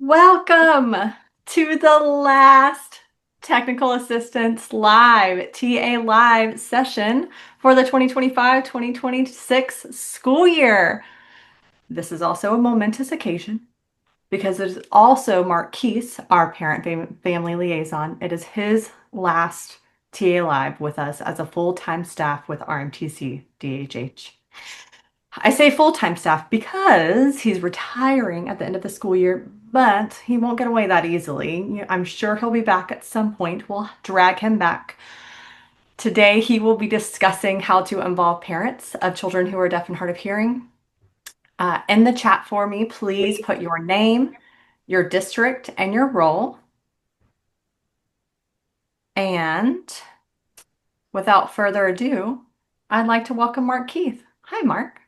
Welcome to the last Technical Assistance Live, TA Live session for the 2025-2026 school year. This is also a momentous occasion because it is also Mark Keese, our parent-family liaison. It is his last TA Live with us as a full-time staff with RMTC-DHH. I say full-time staff because he's retiring at the end of the school year, but he won't get away that easily. I'm sure he'll be back at some point. We'll drag him back. Today, he will be discussing how to involve parents of children who are deaf and hard of hearing. In the chat for me, please put your name, your district, and your role. And without further ado, I'd like to welcome Mark Keith. Hi, Mark.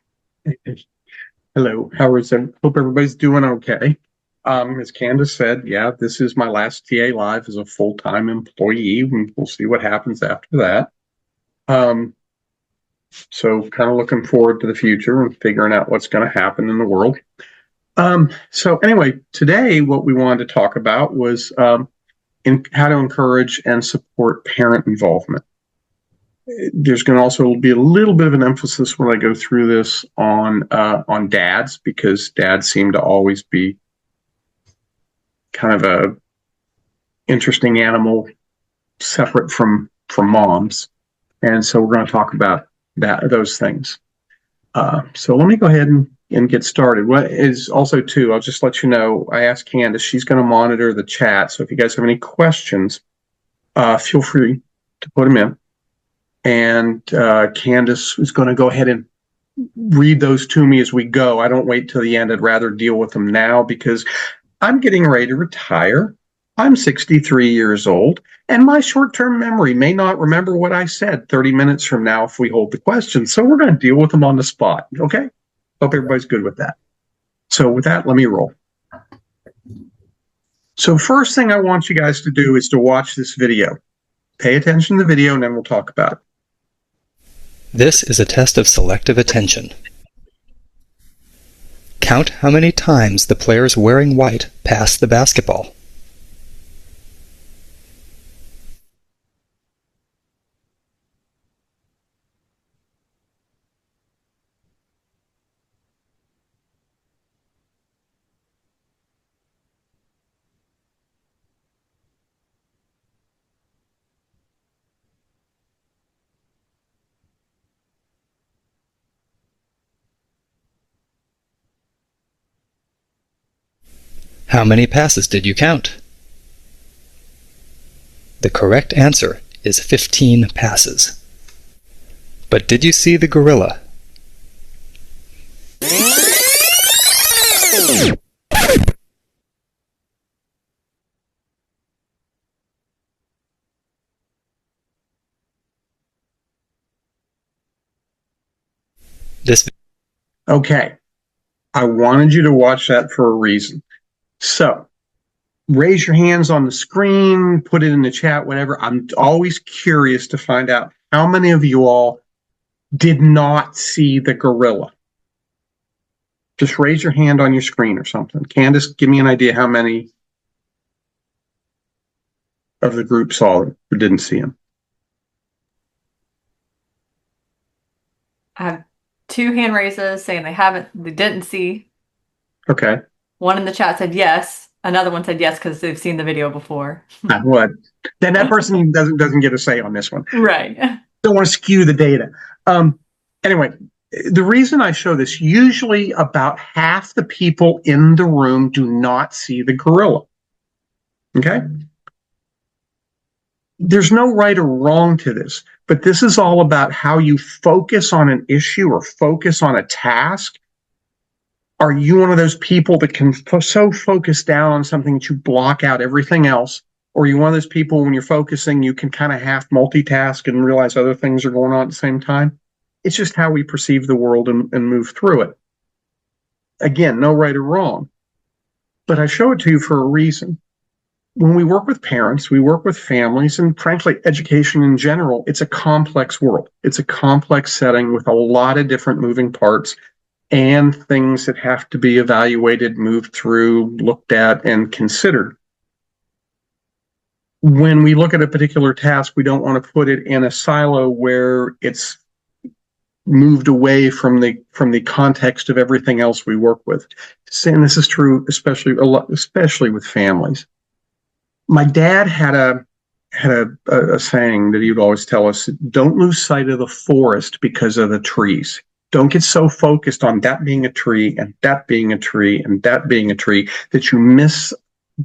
Hello, how is it? Hope everybody's doing okay. As Candace said, yeah, this is my last TA Live as a full-time employee, and we'll see what happens after that. So kind of looking forward to the future and figuring out what's going to happen in the world. So anyway, today what we wanted to talk about was how to encourage and support parent involvement. There's going to also be a little bit of an emphasis when I go through this on dads, because dads seem to always be kind of a interesting animal separate from moms. And so we're going to talk about those things. So let me go ahead and get started. What is also too, I'll just let you know, I asked Candace, she's going to monitor the chat. So if you guys have any questions, feel free to put them in. And Candace is going to go ahead and read those to me as we go. I don't wait till the end. I'd rather deal with them now because I'm getting ready to retire. I'm 63 years old, and my short-term memory may not remember what I said 30 minutes from now if we hold the questions. So we're going to deal with them on the spot, okay? Hope everybody's good with that. So with that, let me roll. So first thing I want you guys to do is to watch this video. Pay attention to the video, and then we'll talk about it. This is a test of selective attention. Count how many times the players wearing white pass the basketball. How many passes did you count? The correct answer is 15 passes. But did you see the gorilla? Okay, I wanted you to watch that for a reason. So, raise your hands on the screen, put it in the chat, whatever. I'm always curious to find out how many of you all did not see the gorilla. Just raise your hand on your screen or something. Candace, give me an idea how many of the group saw it or didn't see him. I have 2 hand raises saying they didn't see. Okay. One in the chat said yes. Another one said yes because they've seen the video before. What? Then that person doesn't get a say on this one. Right. Don't want to skew the data. Anyway, the reason I show this, usually about half the people in the room do not see the gorilla. Okay? There's no right or wrong to this, but this is all about how you focus on an issue or focus on a task. Are you one of those people that can so focus down on something that you block out everything else? Or are you one of those people when you're focusing, you can kind of half multitask and realize other things are going on at the same time? It's just how we perceive the world and move through it. Again, no right or wrong. But I show it to you for a reason. When we work with parents, we work with families, and frankly, education in general, it's a complex world. It's a complex setting with a lot of different moving parts. and things that have to be evaluated, moved through, looked at, and considered. When we look at a particular task, we don't want to put it in a silo where it's moved away from the context of everything else we work with. And this is true especially with families. My dad had a saying that he would always tell us: don't lose sight of the forest because of the trees. Don't get so focused on that being a tree and that being a tree and that being a tree that you miss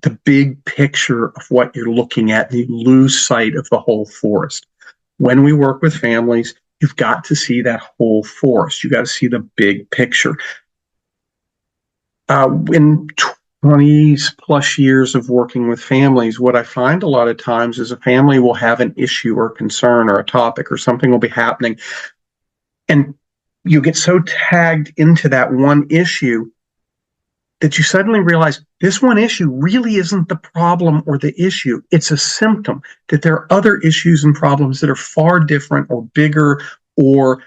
the big picture of what you're looking at, and you lose sight of the whole forest. When we work with families, you've got to see that whole forest. You got to see the big picture. In 20 plus years of working with families, what I find a lot of times is a family will have an issue or concern or a topic or something will be happening, and you get so tagged into that one issue that you suddenly realize this one issue really isn't the problem or the issue. It's a symptom, that there are other issues and problems that are far different or bigger, or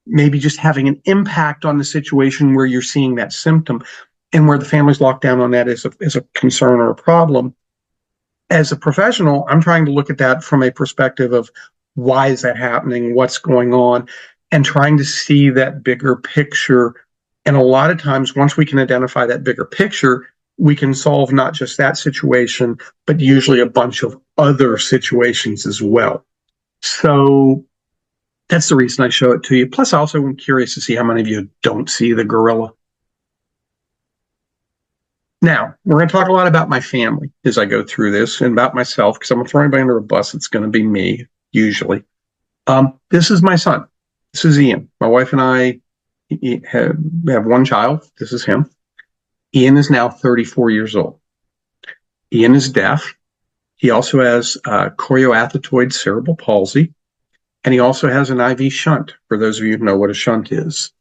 maybe just having an impact on the situation where you're seeing that symptom, and where the family's locked down on that as a concern or a problem. As a professional, I'm trying to look at that from a perspective of why is that happening, what's going on, and trying to see that bigger picture. And a lot of times, once we can identify that bigger picture, we can solve not just that situation, but usually a bunch of other situations as well. So that's the reason I show it to you. Plus, I also am curious to see how many of you don't see the gorilla. Now, we're going to talk a lot about my family as I go through this, and about myself, because I'm going to throw anybody under a bus. It's going to be me, usually. This is my son. This is Ian. My wife and I have one child. This is him. Ian is now 34 years old. Ian is deaf. He also has chorioathetoid cerebral palsy, and he also has an IV shunt, for those of you who know what a shunt is.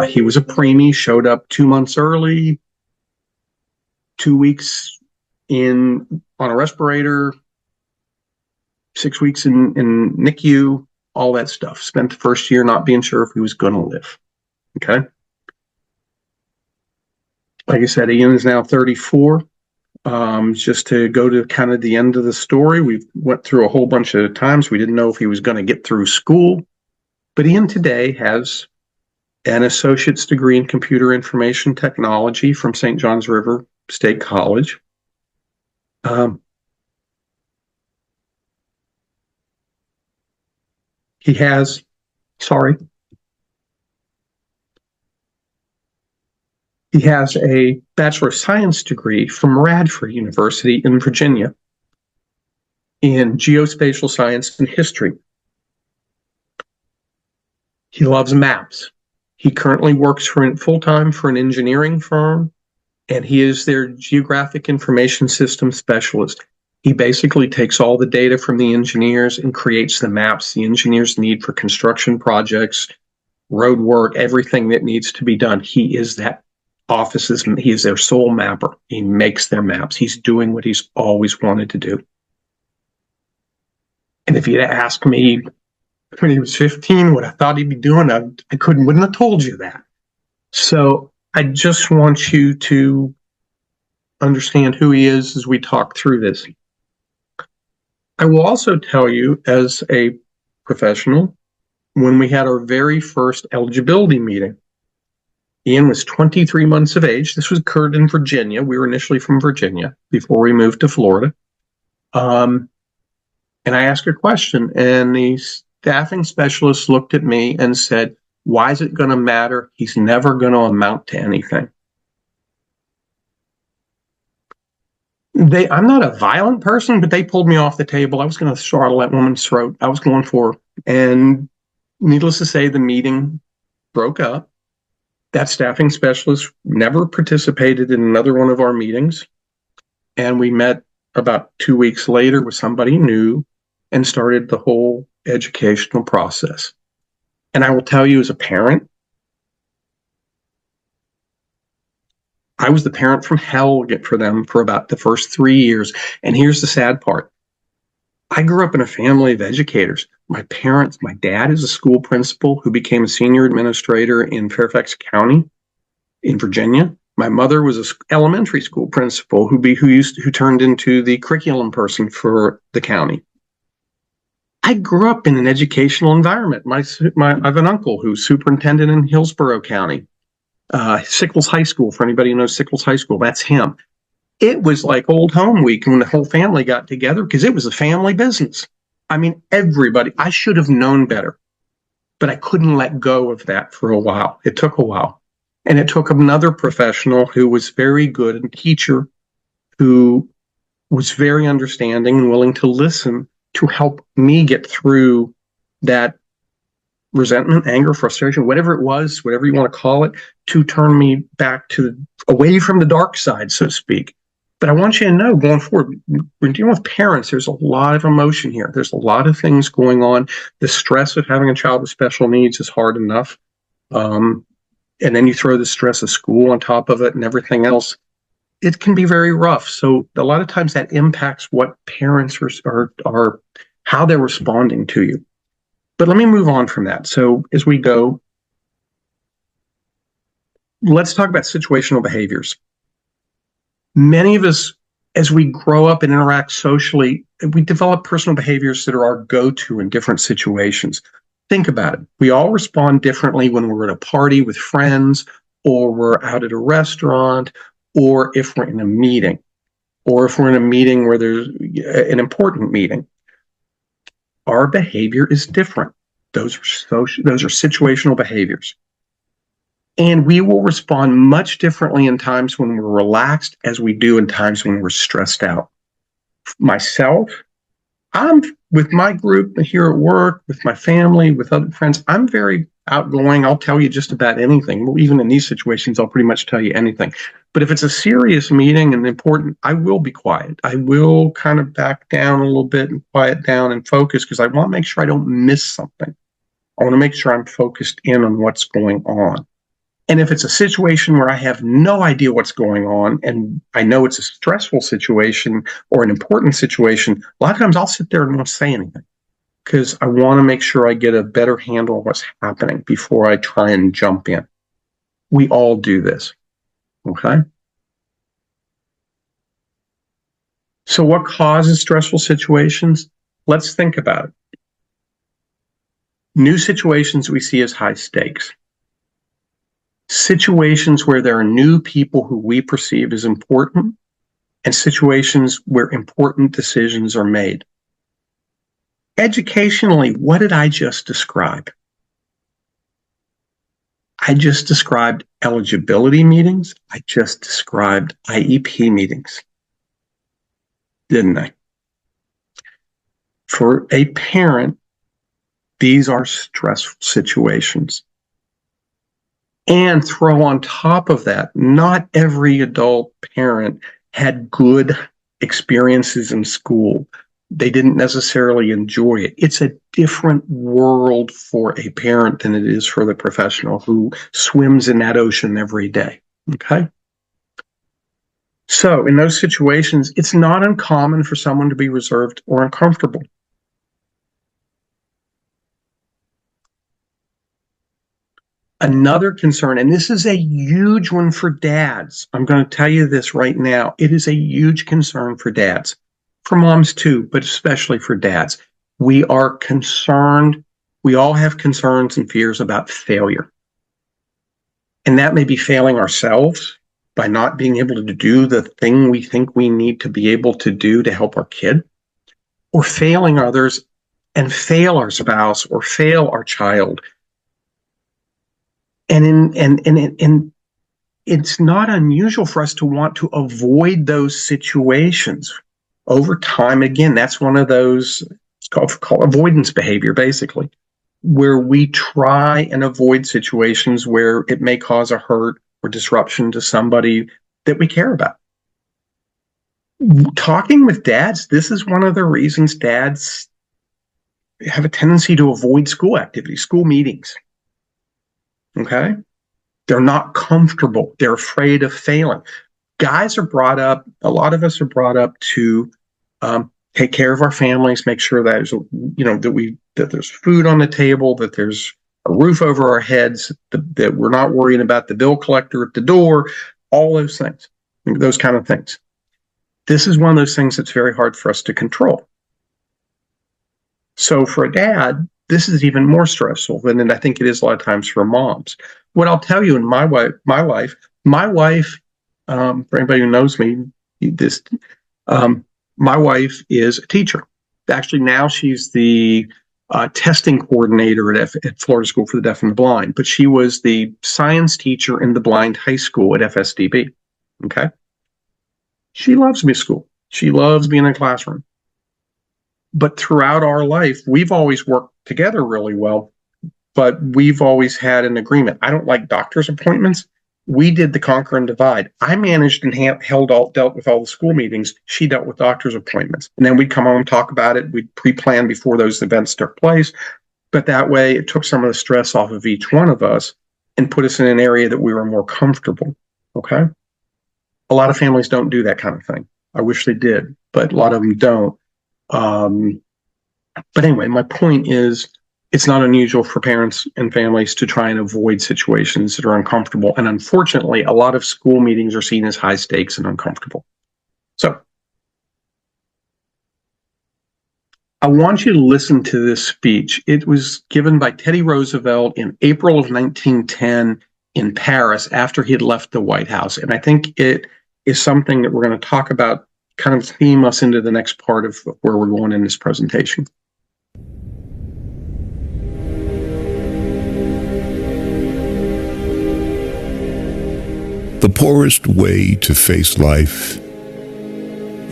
He was a preemie, showed up 2 months early, 2 weeks on a respirator, 6 weeks in NICU, all that stuff. Spent the first year not being sure if he was going to live. Okay. Like I said, Ian is now 34. Just to go to kind of the end of the story, we went through a whole bunch of times. We didn't know if he was going to get through school. But Ian today has an associate's degree in computer information technology from St. John's River State College. He has a Bachelor of Science degree from Radford University in Virginia in geospatial science and history. He loves maps. He currently works full-time for an engineering firm, and he is their geographic information system specialist. He basically takes all the data from the engineers and creates the maps the engineers need for construction projects, road work, everything that needs to be done. He is that office's, he is their sole mapper. He makes their maps. He's doing what he's always wanted to do. And if you'd asked me when he was 15 what I thought he'd be doing, I wouldn't have told you that. So I just want you to understand who he is as we talk through this. I will also tell you, as a professional, when we had our very first eligibility meeting, Ian was 23 months of age. This was occurred in Virginia. We were initially from Virginia before we moved to Florida. And I asked a question, and the staffing specialist looked at me and said, "Why is it going to matter? He's never going to amount to anything." I'm not a violent person, but they pulled me off the table. I was going to throttle that woman's throat. I was going for her. And needless to say, the meeting broke up. That staffing specialist never participated in another one of our meetings. And we met about 2 weeks later with somebody new and started the whole educational process. And I will tell you, as a parent, I was the parent from hell for them for about the first 3 years. And here's the sad part. I grew up in a family of educators. My dad is a school principal who became a senior administrator in Fairfax County. in Virginia. My mother was an elementary school principal who turned into the curriculum person for the county. I grew up in an educational environment. I have an uncle who's superintendent in Hillsborough County. Sickles High School, for anybody who knows Sickles High School, that's him. It was like old home week when the whole family got together because it was a family business. I mean, everybody, I should have known better, but I couldn't let go of that for a while. It took a while. And it took another professional who was very good, a teacher who was very understanding and willing to listen to help me get through that resentment, anger, frustration, whatever it was, whatever you want to call it, to turn me back to away from the dark side, so to speak. But I want you to know, going forward, when dealing with parents, there's a lot of emotion here. There's a lot of things going on. The stress of having a child with special needs is hard enough. And then you throw the stress of school on top of it and everything else. It can be very rough. So a lot of times that impacts what parents are how they're responding to you. But let me move on from that. So as we go, let's talk about situational behaviors. Many of us, as we grow up and interact socially, we develop personal behaviors that are our go-to in different situations. Think about it. We all respond differently when we're at a party with friends, or we're out at a restaurant, or if we're in a meeting, or if we're in a meeting where there's an important meeting. Our behavior is different. Those are situational behaviors. And we will respond much differently in times when we're relaxed as we do in times when we're stressed out. Myself, I'm with my group here at work, with my family, with other friends, I'm very outgoing. I'll tell you just about anything. Well, even in these situations, I'll pretty much tell you anything. But if it's a serious meeting and important, I will be quiet. I will kind of back down a little bit and quiet down and focus because I want to make sure I don't miss something. I want to make sure I'm focused in on what's going on. And if it's a situation where I have no idea what's going on and I know it's a stressful situation or an important situation, a lot of times I'll sit there and won't say anything because I want to make sure I get a better handle on what's happening before I try and jump in. We all do this, okay? So what causes stressful situations? Let's think about it. New situations we see as high stakes. Situations where there are new people who we perceive as important, and situations where important decisions are made. Educationally, what did I just describe? I just described eligibility meetings. I just described IEP meetings, didn't I? For a parent, these are stressful situations. And throw on top of that, not every adult parent had good experiences in school. They didn't necessarily enjoy it. It's a different world for a parent than it is for the professional who swims in that ocean every day, okay? So in those situations, it's not uncommon for someone to be reserved or uncomfortable. Another concern, and this is a huge one for dads. I'm going to tell you this right now. It is a huge concern for dads, for moms too, but especially for dads. We are concerned. We all have concerns and fears about failure. And that may be failing ourselves by not being able to do the thing we think we need to be able to do to help our kid, or failing others and fail our spouse or fail our child. And it's not unusual for us to want to avoid those situations over time. Again, that's one of those, it's called avoidance behavior, basically, where we try and avoid situations where it may cause a hurt or disruption to somebody that we care about. Talking with dads, this is one of the reasons dads have a tendency to avoid school activities, school meetings. Okay? They're not comfortable. They're afraid of failing. Guys are brought up, a lot of us are brought up to take care of our families, make sure that there's, that there's food on the table, that there's a roof over our heads, that we're not worrying about the bill collector at the door, all those things, those kind of things. This is one of those things that's very hard for us to control. So for a dad, this is even more stressful than I think it is a lot of times for moms. What I'll tell you in my wife, for anybody who knows me, my wife is a teacher. Actually, now she's the testing coordinator at Florida School for the Deaf and the Blind, but she was the science teacher in the blind high school at FSDB. Okay. She loves me at school. She loves being in a classroom. But throughout our life, we've always worked together really well, but we've always had an agreement. I don't like doctor's appointments. We did the conquer and divide. I managed and dealt with all the school meetings. She dealt with doctor's appointments. And then we'd come home and talk about it. We'd pre-plan before those events took place. But that way, it took some of the stress off of each one of us and put us in an area that we were more comfortable. Okay? A lot of families don't do that kind of thing. I wish they did, but a lot of them don't. But anyway, my point is, it's not unusual for parents and families to try and avoid situations that are uncomfortable. And unfortunately, a lot of school meetings are seen as high stakes and uncomfortable. So I want you to listen to this speech. It was given by Teddy Roosevelt in April of 1910 in Paris after he had left the White House. And I think it is something that we're going to talk about, kind of theme us into the next part of where we're going in this presentation. The poorest way to face life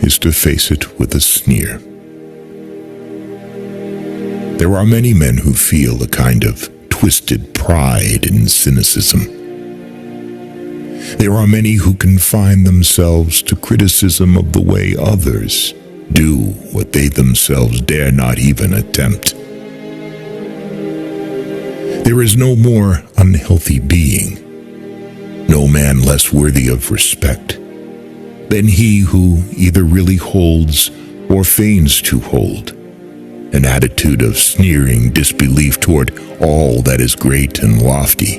is to face it with a sneer. There are many men who feel a kind of twisted pride and cynicism. There are many who confine themselves to criticism of the way others do what they themselves dare not even attempt. There is no more unhealthy being, no man less worthy of respect than he who either really holds or feigns to hold an attitude of sneering disbelief toward all that is great and lofty,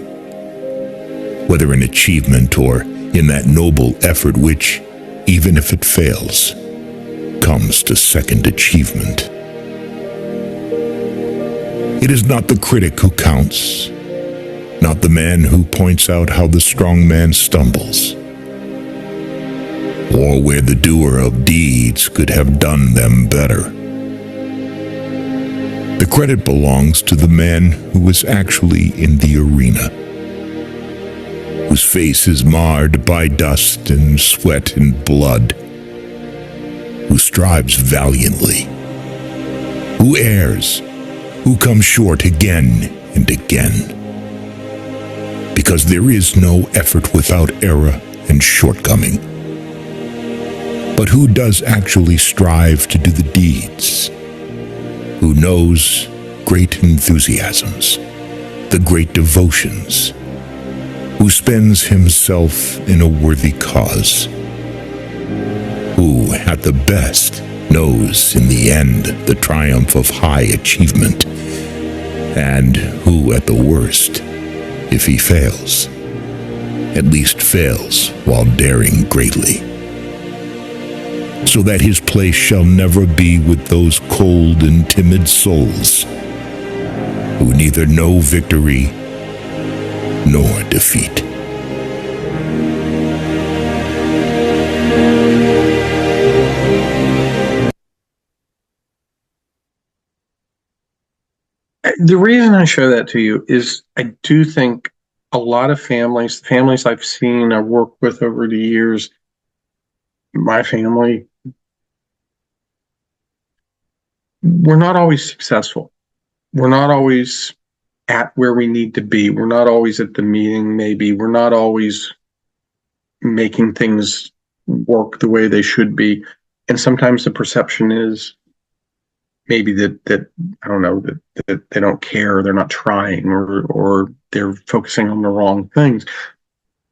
whether in achievement or in that noble effort which, even if it fails, comes to second achievement. It is not the critic who counts, not the man who points out how the strong man stumbles, or where the doer of deeds could have done them better. The credit belongs to the man who is actually in the arena, whose face is marred by dust and sweat and blood, who strives valiantly, who errs, who comes short again and again. Because there is no effort without error and shortcoming. But who does actually strive to do the deeds? Who knows great enthusiasms, the great devotions, who spends himself in a worthy cause, who at the best knows in the end the triumph of high achievement, and who at the worst, if he fails, at least fails while daring greatly, so that his place shall never be with those cold and timid souls who neither know victory nor defeat. The reason I show that to you is I do think a lot of families I've seen, I've worked with over the years, my family, we're not always successful. We're not always at where we need to be. We're not always at the meeting, maybe. We're not always making things work the way they should be. And sometimes the perception is maybe that I don't know, that they don't care, they're not trying, or they're focusing on the wrong things.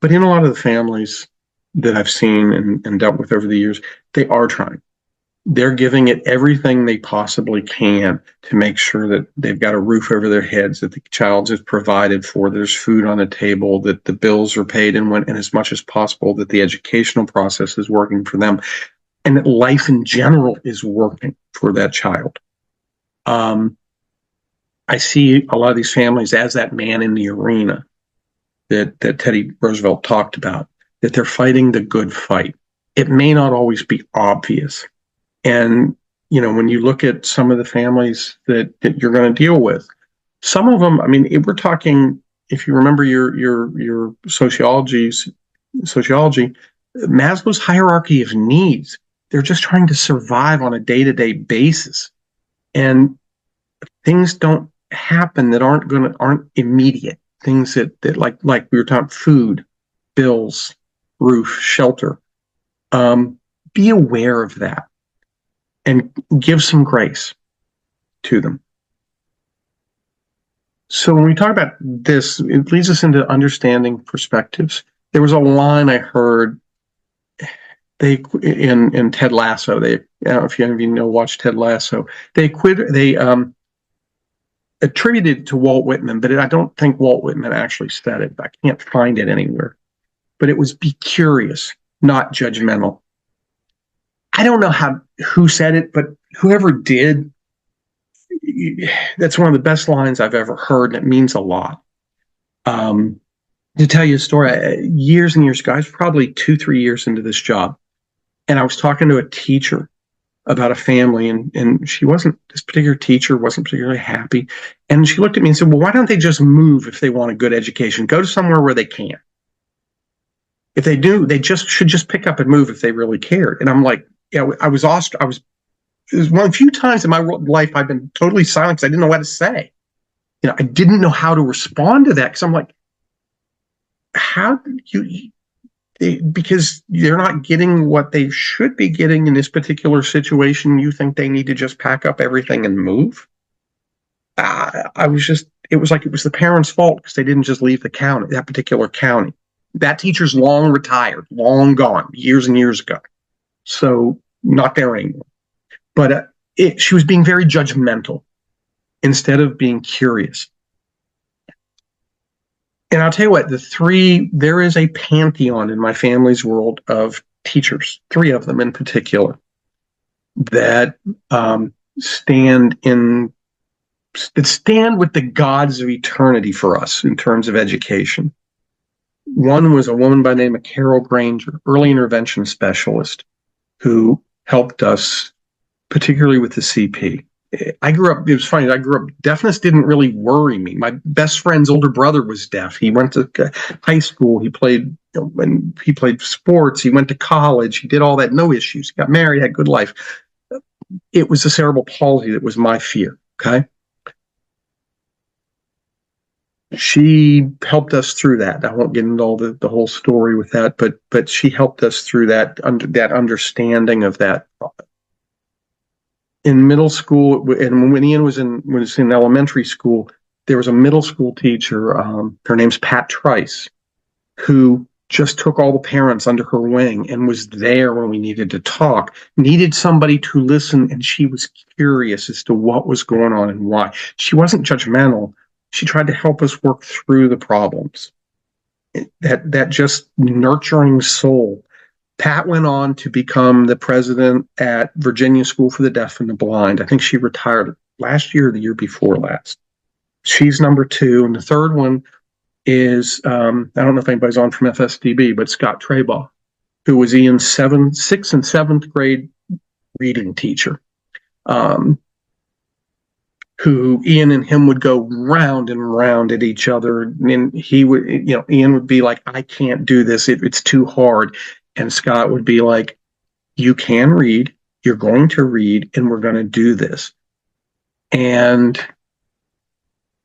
But in a lot of the families that I've seen and dealt with over the years, they are trying. they're giving it everything they possibly can to make sure that they've got a roof over their heads, that the child is provided for, there's food on the table, that the bills are paid, and as much as possible that the educational process is working for them, and that life in general is working for that child. I see a lot of these families as that man in the arena that Teddy Roosevelt talked about, that they're fighting the good fight. It may not always be obvious. And, when you look at some of the families that you're going to deal with, some of them, we're talking, if you remember your sociology, Maslow's hierarchy of needs, they're just trying to survive on a day-to-day basis. And things don't happen that aren't immediate. Things that like we were talking, food, bills, roof, shelter. Be aware of that and give some grace to them. So when we talk about this, it leads us into understanding perspectives. There was a line I heard in Ted Lasso. I don't know if any of you watch Ted Lasso. They attributed it to Walt Whitman, but I don't think Walt Whitman actually said it. I can't find it anywhere. But it was, be curious, not judgmental. I don't know who said it, but whoever did, that's one of the best lines I've ever heard, and it means a lot. To tell you a story, years and years ago, I was probably 2-3 years into this job, and I was talking to a teacher about a family, and this particular teacher wasn't particularly happy. And she looked at me and said, well, why don't they just move if they want a good education? Go to somewhere where they can. If they do, they should just pick up and move if they really cared. And I'm like, it was one of the few times in my life I've been totally silent because I didn't know what to say. I didn't know how to respond to that, because I'm like, how because they're not getting what they should be getting in this particular situation. You think they need to just pack up everything and move? It was like it was the parents' fault because they didn't just leave that particular county. That teacher's long retired, long gone, years and years ago. So not there anymore. But she was being very judgmental instead of being curious. And I'll tell you what, there is a pantheon in my family's world of teachers, 3 of them in particular, that stand with the gods of eternity for us in terms of education. One was a woman by the name of Carol Granger, early intervention specialist, who helped us, particularly with the CP. It was funny, deafness didn't really worry me. My best friend's older brother was deaf. He went to high school. He played sports. He went to college. He did all that, no issues. He got married, had a good life. It was the cerebral palsy that was my fear, okay? She helped us through that. I won't get into all the whole story with that, but she helped us through that understanding of that. In middle school, and when Ian was in elementary school, there was a middle school teacher. Her name's Pat Trice, who just took all the parents under her wing and was there when we needed to talk, needed somebody to listen, and she was curious as to what was going on and why. She wasn't judgmental. She tried to help us work through the problems. That just nurturing soul. Pat went on to become the president at Virginia School for the Deaf and the Blind. I think she retired last year or the year before last. She's number 2. And the third one is, I don't know if anybody's on from FSDB, but Scott Traybaugh, who was Ian's 6th and 7th grade reading teacher. Who Ian and him would go round and round at each other. And Ian would be like, I can't do this. It's too hard. And Scott would be like, you can read, you're going to read, and we're going to do this. And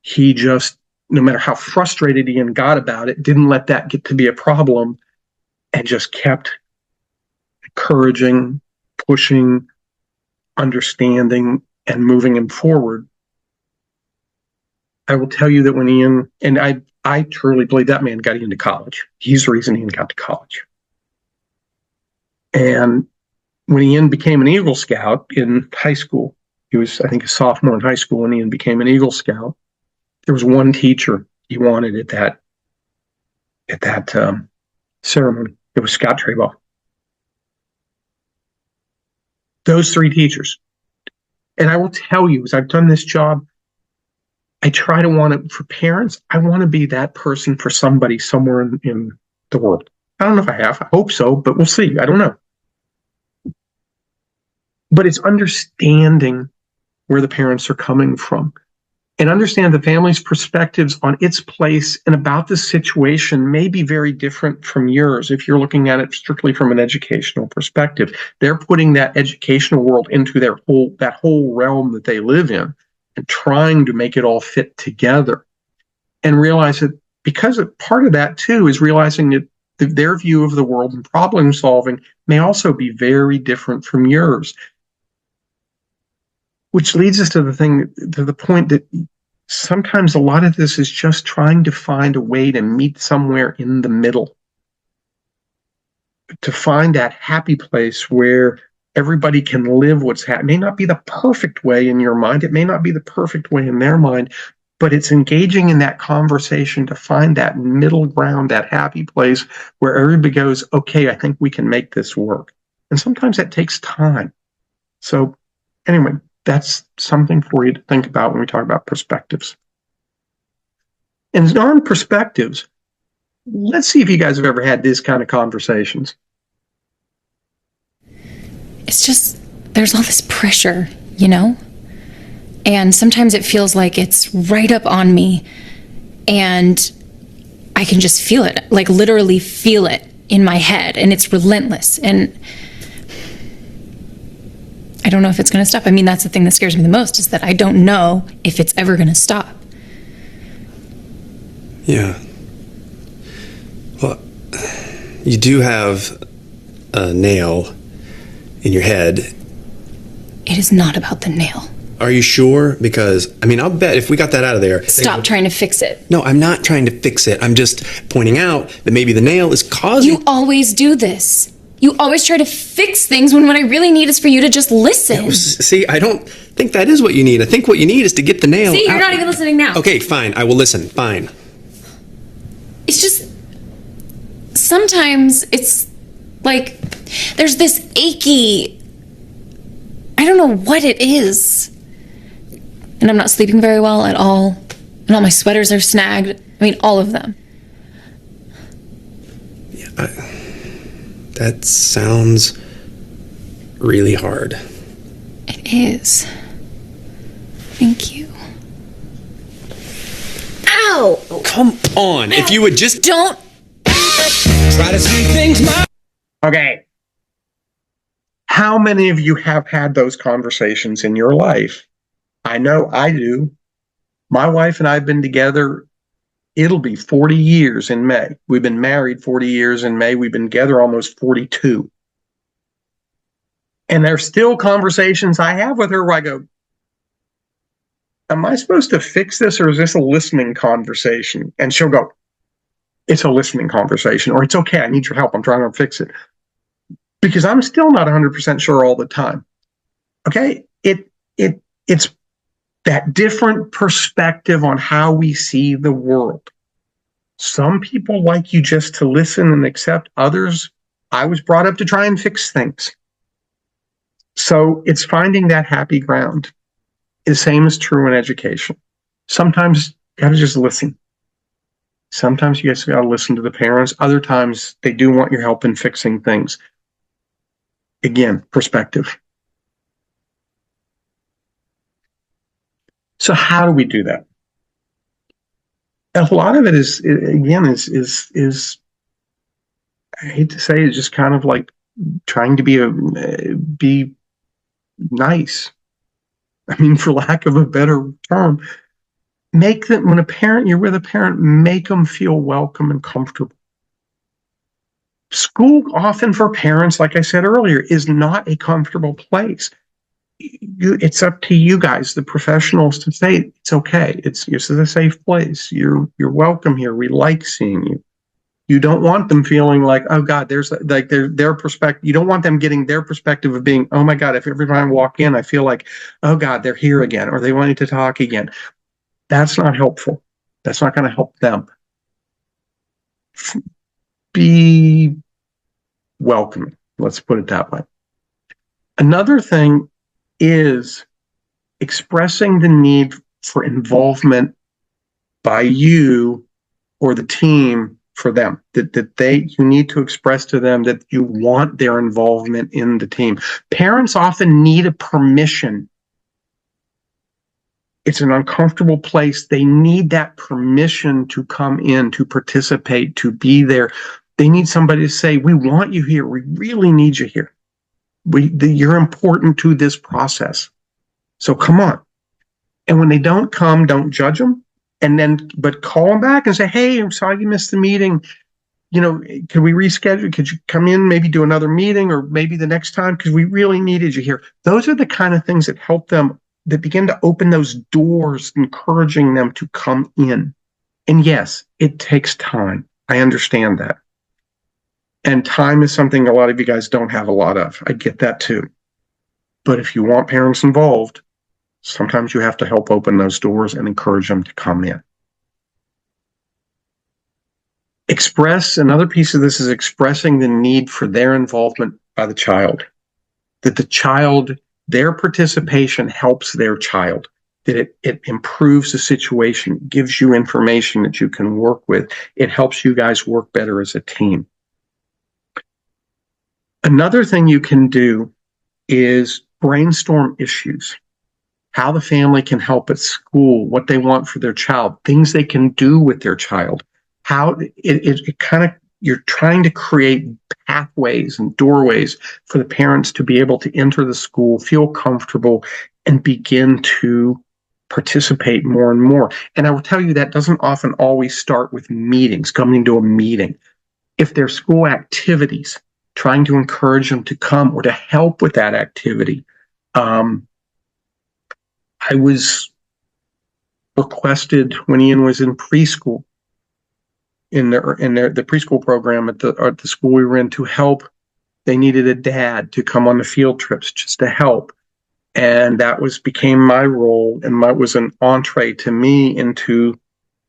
he just, no matter how frustrated Ian got about it, didn't let that get to be a problem and just kept encouraging, pushing, understanding, and moving him forward. I will tell you that when Ian, and I truly believe that man got into college. He's the reason Ian got to college. And when Ian became an Eagle Scout in high school, he was, I think, a sophomore in high school when Ian became an Eagle Scout. There was one teacher he wanted at that ceremony. It was Scott Trabaugh. Those three teachers. And I will tell you, as I've done this job, I try to want it for parents. I want to be that person for somebody somewhere in the world. I don't know if I have. I hope so, but we'll see. I don't know. But it's understanding where the parents are coming from and understand the family's perspectives on its place and about the situation may be very different from yours if you're looking at it strictly from an educational perspective. They're putting that educational world into that whole realm that they live in and trying to make it all fit together and realize that because part of that too is realizing that their view of the world and problem solving may also be very different from yours. Which leads us to the point that sometimes a lot of this is just trying to find a way to meet somewhere in the middle, to find that happy place where everybody can live what's happening. It may not be the perfect way in your mind. It may not be the perfect way in their mind, but it's engaging in that conversation to find that middle ground, that happy place where everybody goes, okay, I think we can make this work. And sometimes that takes time. So anyway, that's something for you to think about when we talk about perspectives. And on perspectives, let's see if you guys have ever had this kind of conversations. It's just, there's all this pressure, you know? And sometimes it feels like it's right up on me and I can just feel it, like literally feel it in my head, and it's relentless. And I don't know if it's going to stop. I mean, that's the thing that scares me the most, is that I don't know if it's ever going to stop. Yeah. Well, you do have a nail in your head. It is not about the nail. Are you sure? Because, I mean, I'll bet if we got that out of there... Stop trying to fix it. No, I'm not trying to fix it. I'm just pointing out that maybe the nail is causing... You always do this. You always try to fix things when what I really need is for you to just listen. See, I don't think that is what you need. I think what you need is to get the nail See, you're out. not even listening now. Okay, fine. I will listen. Fine. It's just... Sometimes it's like there's this achy... I don't know what it is. And I'm not sleeping very well at all. And all my sweaters are snagged. I mean, all of them. Yeah, that sounds really hard. It is. Thank you. Ow! Come on, if you would just... Don't... Try to see things my... Okay. How many of you have had those conversations in your life? I know I do. My wife and I have been together, it'll be 40 years in May. We've been married 40 years in May. We've been together almost 42. And there's still conversations I have with her where I go, am I supposed to fix this, or is this a listening conversation? And she'll go, it's a listening conversation, or it's okay, I need your help, I'm trying to fix it. Because I'm still not 100% sure all the time. Okay? It's that different perspective on how we see the world. Some people like you just to listen and accept. Others, I was brought up to try and fix things. So it's finding that happy ground. The same is true in education. Sometimes you gotta just listen. Sometimes you just gotta listen to the parents. Other times they do want your help in fixing things. Again, perspective. So how do we do that? A lot of it is I hate to say it, just kind of like trying to be nice. I mean, for lack of a better term, make them, when you're with a parent, make them feel welcome and comfortable. School, often for parents, like I said earlier, is not a comfortable place. It's up to you guys, the professionals, to say it's okay. It's a safe place. You're welcome here. We like seeing you. You don't want them feeling like, oh God, there's like their perspective. You don't want them getting their perspective of being, oh my God, if every time I walk in, I feel like, oh God, they're here again, or they wanted to talk again. That's not helpful. That's not going to help them. Be welcoming. Let's put it that way. Another thing is expressing the need for involvement by you or the team for them, you need to express to them that you want their involvement in the team. Parents often need a permission. It's an uncomfortable place. They need that permission to come in, to participate, to be there. They need somebody to say, we want you here. We really need you here. You're important to this process. So come on. And when they don't come, don't judge them. But call them back and say, hey, I'm sorry you missed the meeting. Could we reschedule? Could you come in, maybe do another meeting, or maybe the next time? Because we really needed you here. Those are the kind of things that help them, that begin to open those doors, encouraging them to come in. And yes, it takes time. I understand that. And time is something a lot of you guys don't have a lot of. I get that too. But if you want parents involved, sometimes you have to help open those doors and encourage them to come in. Another piece of this is expressing the need for their involvement by the child. That their participation helps their child. That it improves the situation, gives you information that you can work with. It helps you guys work better as a team. Another thing you can do is brainstorm issues. How the family can help at school, what they want for their child, things they can do with their child. How you're trying to create pathways and doorways for the parents to be able to enter the school, feel comfortable, and begin to participate more and more. And I will tell you that doesn't often always start with meetings, coming to a meeting. If there's school activities, trying to encourage them to come or to help with that activity. I was requested when Ian was in preschool, in the preschool program at the school we were in, to help. They needed a dad to come on the field trips just to help, and that became my role, and was an entree to me into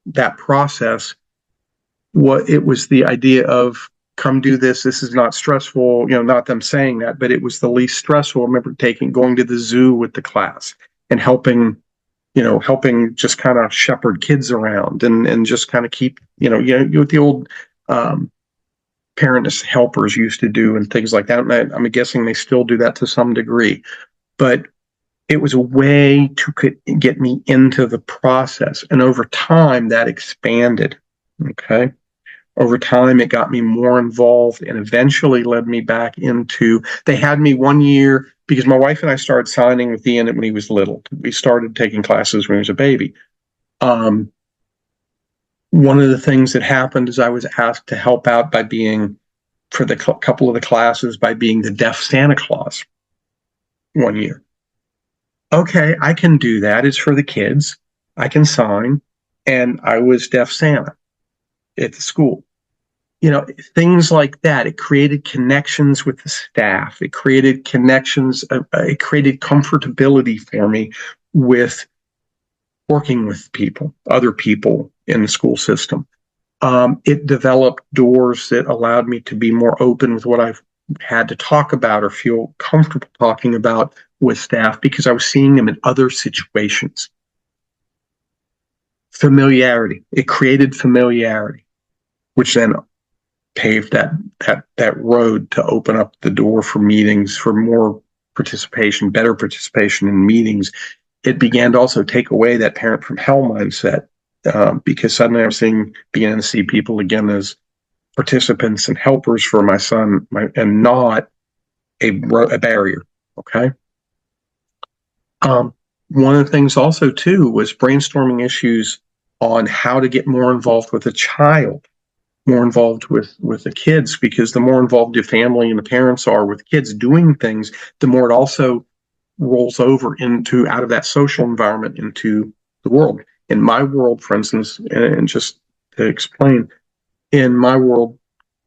that process. It was the idea of, come do this. This is not stressful. Not them saying that, but it was the least stressful. I remember going to the zoo with the class and helping just kind of shepherd kids around and just kind of keep, what the old parent helpers used to do and things like that. And I'm guessing they still do that to some degree, but it was a way to get me into the process. And over time that expanded. Okay. Over time, it got me more involved and eventually led me back into, they had me one year, because my wife and I started signing with Ian when he was little. We started taking classes when he was a baby. One of the things that happened is I was asked to help out by being, for the couple of the classes, by being the deaf Santa Claus one year. Okay, I can do that. It's for the kids. I can sign. And I was deaf Santa at the school. Things like that. It created connections with the staff. It created connections. It created comfortability for me with working with people, other people in the school system. It developed doors that allowed me to be more open with what I've had to talk about or feel comfortable talking about with staff, because I was seeing them in other situations. Familiarity. It created familiarity, which then paved that road to open up the door for meetings, for more participation, better participation in meetings. It began to also take away that parent from hell mindset, because suddenly I was beginning to see people again as participants and helpers for my son, and not a barrier. Okay. One of the things also too was brainstorming issues on how to get more involved with a child, more involved with the kids, because the more involved your family and the parents are with kids doing things, the more it also rolls over out of that social environment into the world. In my world, for instance, and just to explain, in my world,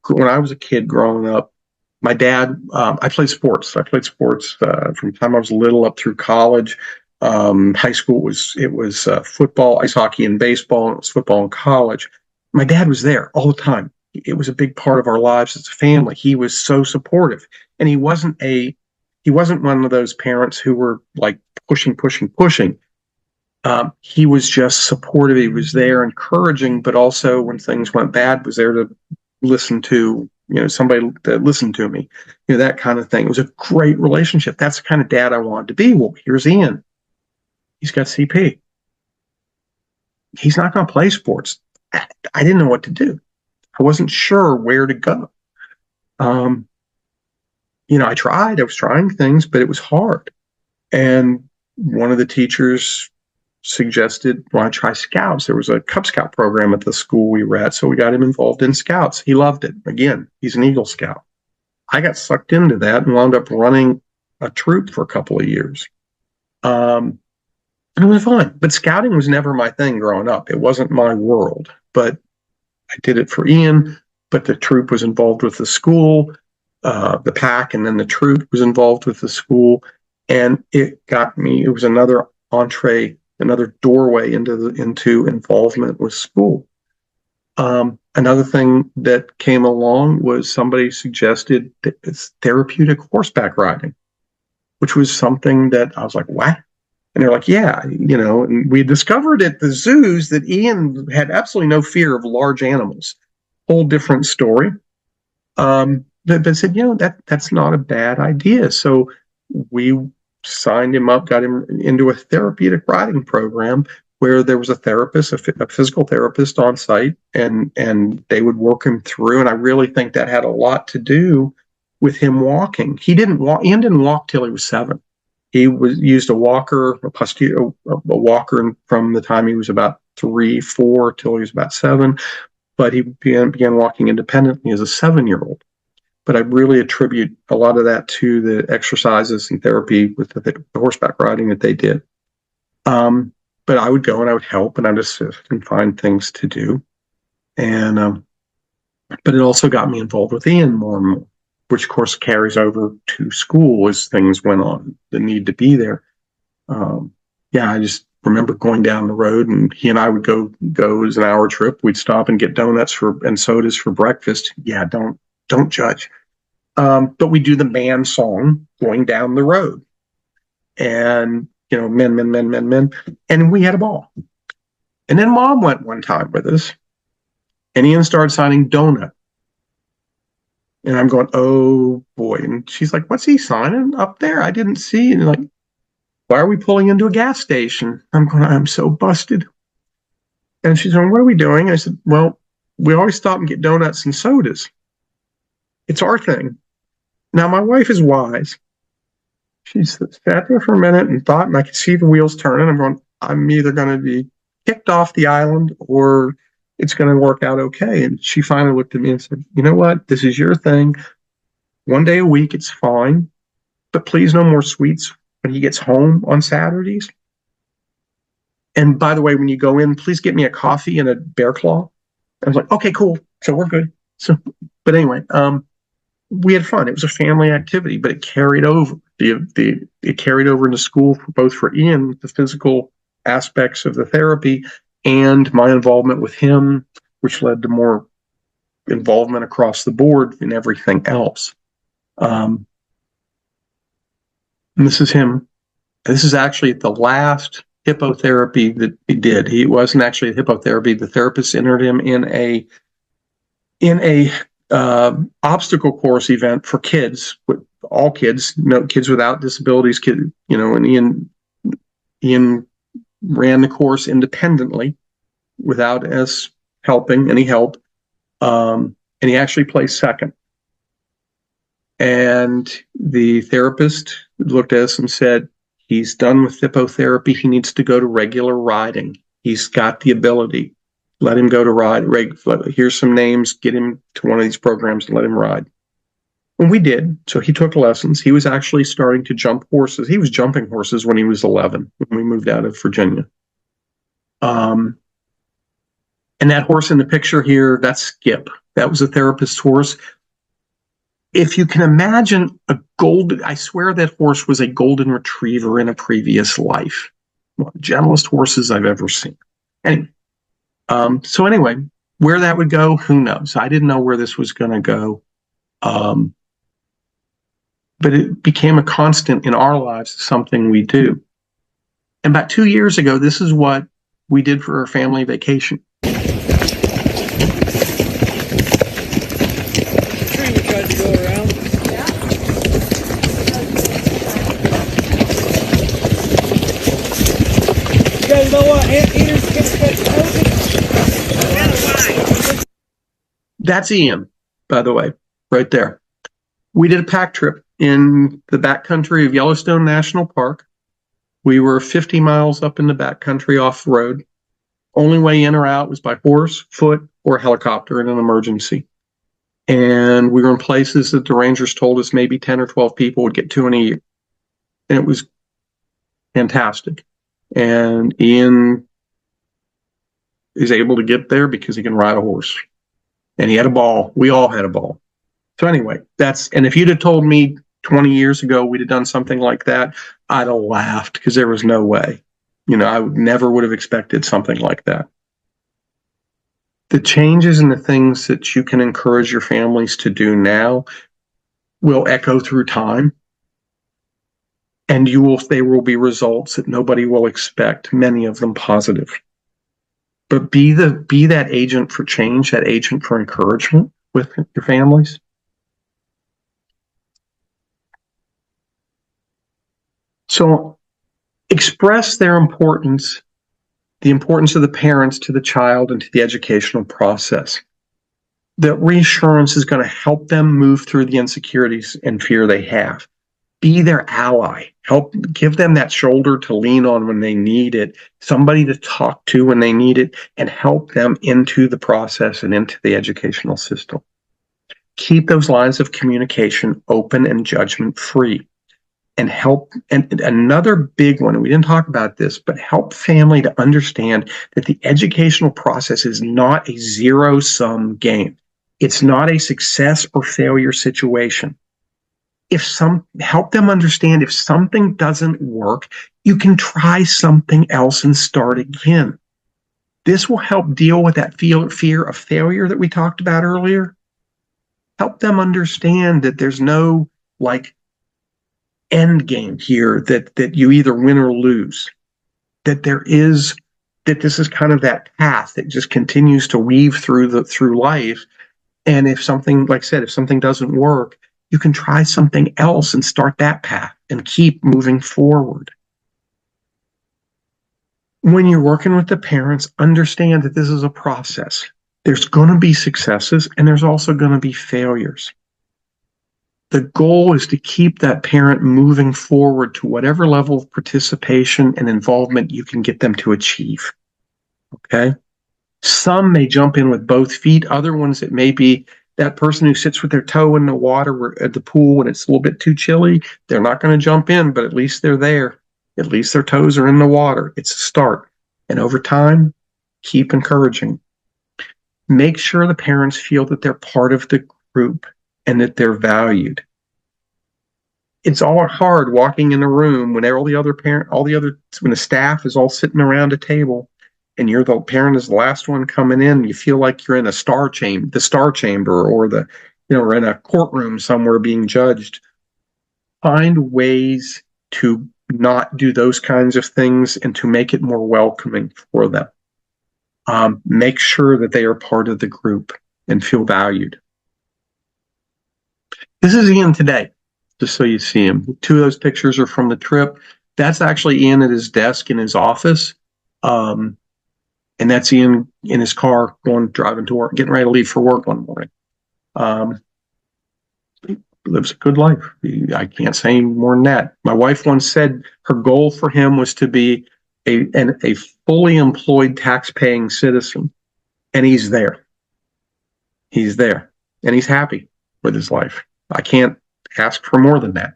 when I was a kid growing up, my dad, I played sports. I played sports from the time I was little up through college. High school was football, ice hockey, and baseball. And it was football in college. My dad was there all the time. It was a big part of our lives as a family. He was so supportive, and he wasn't one of those parents who were like pushing. He was just supportive. He was there, encouraging, but also when things went bad, was there to listen to, somebody that listened to me, that kind of thing. It was a great relationship. That's the kind of dad I wanted to be. Well, here's Ian. He's got CP. He's not going to play sports. I didn't know what to do. I wasn't sure where to go. I tried. I was trying things, but it was hard. And one of the teachers suggested, "Why don't I try Scouts?" There was a Cub Scout program at the school we were at, so we got him involved in Scouts. He loved it. Again, he's an Eagle Scout. I got sucked into that and wound up running a troop for a couple of years. And it was fun. But scouting was never my thing growing up. It wasn't my world. But I did it for Ian, but the troop was involved with the school, the pack, and then the troop was involved with the school. And it was another entree, another doorway into involvement with school. Another thing that came along was somebody suggested therapeutic horseback riding, which was something that I was like, what? And they're like, yeah, and we discovered at the zoos that Ian had absolutely no fear of large animals. Whole different story. They said, that's not a bad idea. So we signed him up, got him into a therapeutic riding program where there was a therapist, a physical therapist on site, and they would work him through. And I really think that had a lot to do with him walking. Ian didn't walk till he was 7. He used a walker, a walker from the time he was about 3, 4 till he was about 7. But he began walking independently as a 7-year-old. But I really attribute a lot of that to the exercises and therapy with the horseback riding that they did. But I would go and I would help and I'd assist and find things to do. And but it also got me involved with Ian more and more, which of course carries over to school as things went on, the need to be there. I just remember going down the road, and he and I would go as an hour trip. We'd stop and get donuts and sodas for breakfast. Yeah, don't judge. But we do the man song going down the road, and men, and we had a ball. And then Mom went one time with us, and Ian started signing donut. And I'm going, oh boy. And she's like, what's he signing up there? I didn't see. And like, why are we pulling into a gas station? I'm going, I'm so busted. And she's going, what are we doing? I said, well, we always stop and get donuts and sodas. It's our thing. Now, my wife is wise. She sat there for a minute and thought, and I could see the wheels turning. I'm going, I'm either going to be kicked off the island or it's going to work out okay. And she finally looked at me and said, you know what? This is your thing. One day a week, it's fine. But please, no more sweets when he gets home on Saturdays. And by the way, when you go in, please get me a coffee and a bear claw. I was like, okay, cool. So we're good. But anyway, we had fun. It was a family activity, but it carried over. It carried over into school, both for Ian, the physical aspects of the therapy, and my involvement with him, which led to more involvement across the board in everything else. And this is him. This is actually the last hippotherapy that he did. He wasn't actually a hippotherapy. The therapist entered him in a obstacle course event for kids, with all kids, kids without disabilities, and Ian ran the course independently without us helping any help. And he actually placed second. And the therapist looked at us and said, he's done with hippotherapy. He needs to go to regular riding. He's got the ability. Let him go to ride. Here's some names. Get him to one of these programs and let him ride. And we did. So he took lessons. He was actually starting to jump horses. He was jumping horses when he was 11, when we moved out of Virginia. And that horse in the picture here, that's Skip. That was a therapist's horse. If you can imagine I swear that horse was a golden retriever in a previous life. One of the gentlest horses I've ever seen. Anyway, so anyway, where that would go, who knows? I didn't know where this was going to go. But it became a constant in our lives, something we do. And about 2 years ago, this is what we did for our family vacation. That's Ian, by the way, right there. We did a pack trip in the backcountry of Yellowstone National Park. We were 50 miles up in the backcountry off the road. Only way in or out was by horse, foot, or helicopter in an emergency. And we were in places that the rangers told us maybe 10 or 12 people would get to in a year. And it was fantastic. And Ian is able to get there because he can ride a horse. And he had a ball. We all had a ball. So anyway, and if you'd have told me 20 years ago we'd have done something like that, I'd have laughed because there was no way. I never would have expected something like that. The changes and the things that you can encourage your families to do now will echo through time. And there will be results that nobody will expect, many of them positive. But be that agent for change, that agent for encouragement with your families. So express the importance of the parents to the child and to the educational process. That reassurance is going to help them move through the insecurities and fear they have. Be their ally. Give them that shoulder to lean on when they need it, somebody to talk to when they need it, and help them into the process and into the educational system. Keep those lines of communication open and judgment-free. And another big one, and we didn't talk about this, but help family to understand that the educational process is not a zero-sum game. It's not a success or failure situation. Help them understand if something doesn't work, you can try something else and start again. This will help deal with that fear of failure that we talked about earlier. Help them understand that there's no end game here, that you either win or lose. That this is kind of that path that just continues to weave through life. And if something, like I said, if something doesn't work, you can try something else and start that path and keep moving forward. When you're working with the parents, understand that this is a process. There's going to be successes and there's also going to be failures. The goal is to keep that parent moving forward to whatever level of participation and involvement you can get them to achieve. Okay? Some may jump in with both feet. Other ones, it may be that person who sits with their toe in the water at the pool when it's a little bit too chilly. They're not going to jump in, but at least they're there. At least their toes are in the water. It's a start. And over time, keep encouraging. Make sure the parents feel that they're part of the group and that they're valued. It's all hard walking in a room when when the staff is all sitting around a table and you're the parent is the last one coming in. You feel like you're in the star chamber, or we're in a courtroom somewhere being judged. Find ways to not do those kinds of things and to make it more welcoming for them. Make sure that they are part of the group and feel valued. This is Ian today, just so you see him. 2 of those pictures are from the trip. That's actually Ian at his desk in his office. And that's Ian in his car driving to work, getting ready to leave for work one morning. He lives a good life. I can't say any more than that. My wife once said her goal for him was to be a fully employed tax-paying citizen. And he's there. He's there. And he's happy with his life. I can't ask for more than that.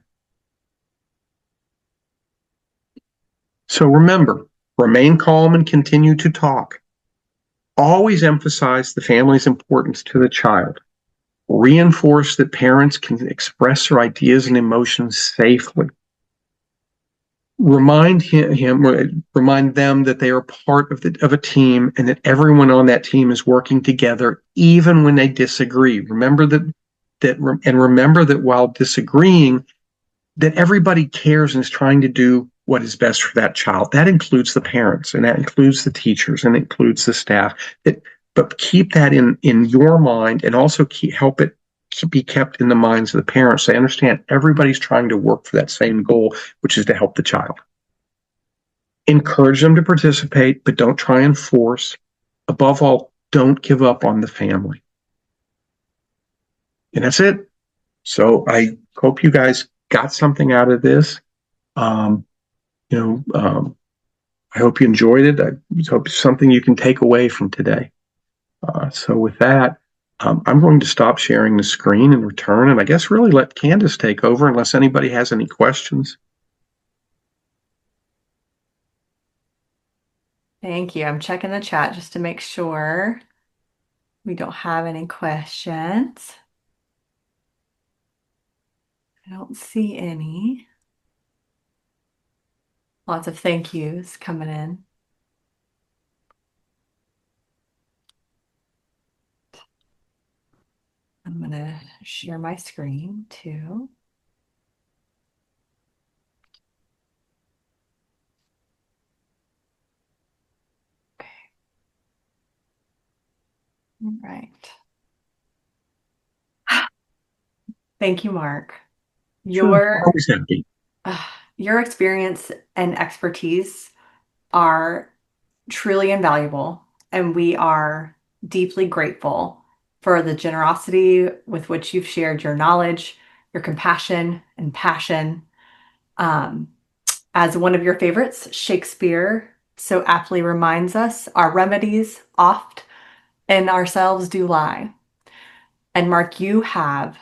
So remember, remain calm and continue to talk. Always emphasize the family's importance to the child. Reinforce that parents can express their ideas and emotions safely. Remind them that they are part of a team and that everyone on that team is working together, even when they disagree. Remember that while disagreeing, that everybody cares and is trying to do what is best for that child. That includes the parents, and that includes the teachers, and it includes the staff. But keep that in your mind, and also help it be kept in the minds of the parents. They understand everybody's trying to work for that same goal, which is to help the child. Encourage them to participate, but don't try and force. Above all, don't give up on the family. And that's it. So I hope you guys got something out of this. I hope you enjoyed it. I hope it's something you can take away from today. So with that, I'm going to stop sharing the screen and return, and I guess really let Candace take over unless anybody has any questions. Thank you. I'm checking the chat just to make sure we don't have any questions. I don't see any. Lots of thank yous coming in. I'm going to share my screen too. Okay. All right. Thank you, Mark. Sure. Always happy. Your experience and expertise are truly invaluable, and we are deeply grateful for the generosity with which you've shared your knowledge, your compassion and passion. As one of your favorites, Shakespeare so aptly reminds us, our remedies oft in ourselves do lie. And Mark, you have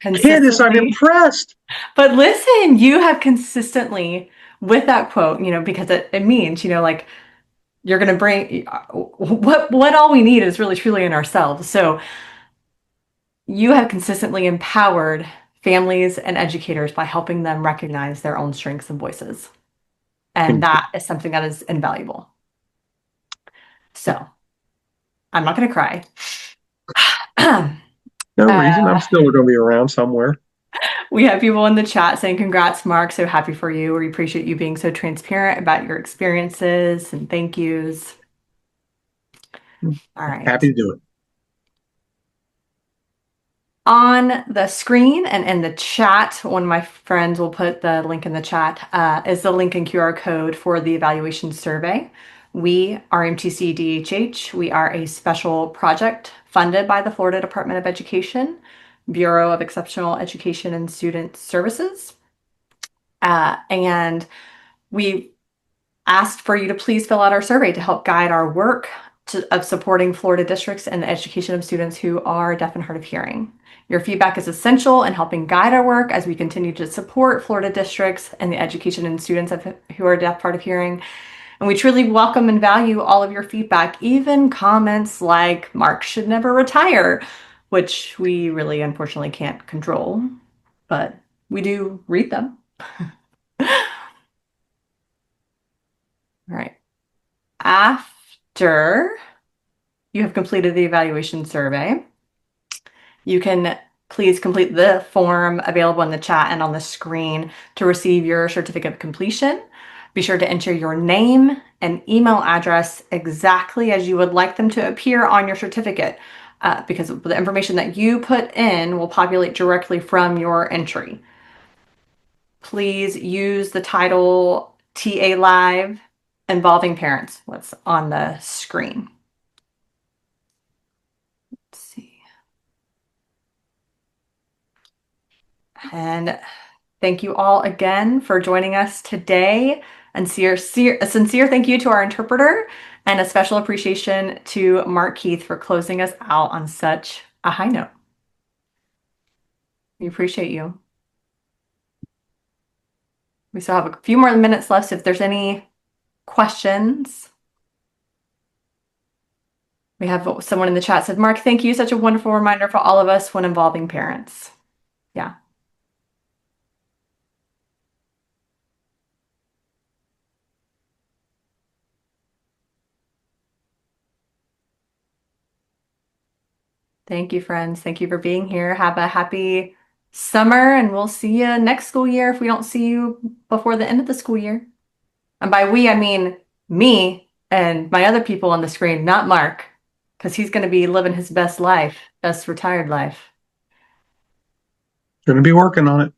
Candace, I'm impressed. But listen, you have consistently, with that quote, because it means, like, you're going to bring what all we need is really truly in ourselves. So you have consistently empowered families and educators by helping them recognize their own strengths and voices. And that is something that is invaluable. So I'm not going to cry. No reason. I'm still going to be around somewhere. We have people in the chat saying, congrats, Mark. So happy for you. We appreciate you being so transparent about your experiences, and thank yous. All right. Happy to do it. On the screen and in the chat, one of my friends will put the link in the chat, is the link and QR code for the evaluation survey. We, RMTC-DHH, we are a special project funded by the Florida Department of Education, Bureau of Exceptional Education and Student Services. And we asked for you to please fill out our survey to help guide our work of supporting Florida districts and the education of students who are deaf and hard of hearing. Your feedback is essential in helping guide our work as we continue to support Florida districts and the education and students who are deaf, hard of hearing. And we truly welcome and value all of your feedback, even comments like Mark should never retire, which we really unfortunately can't control, but we do read them. All right. After you have completed the evaluation survey, you can please complete the form available in the chat and on the screen to receive your certificate of completion. Be sure to enter your name and email address exactly as you would like them to appear on your certificate, because the information that you put in will populate directly from your entry. Please use the title TA Live involving parents, what's on the screen. Let's see. And thank you all again for joining us today. And a sincere thank you to our interpreter, and a special appreciation to Mark Keith for closing us out on such a high note. We appreciate you. We still have a few more minutes left if there's any questions. We have someone in the chat said, Mark, thank you. Such a wonderful reminder for all of us when involving parents. Yeah. Thank you, friends. Thank you for being here. Have a happy summer, and we'll see you next school year if we don't see you before the end of the school year. And by we, I mean me and my other people on the screen, not Mark, because he's going to be living his best life, best retired life. Going to be working on it.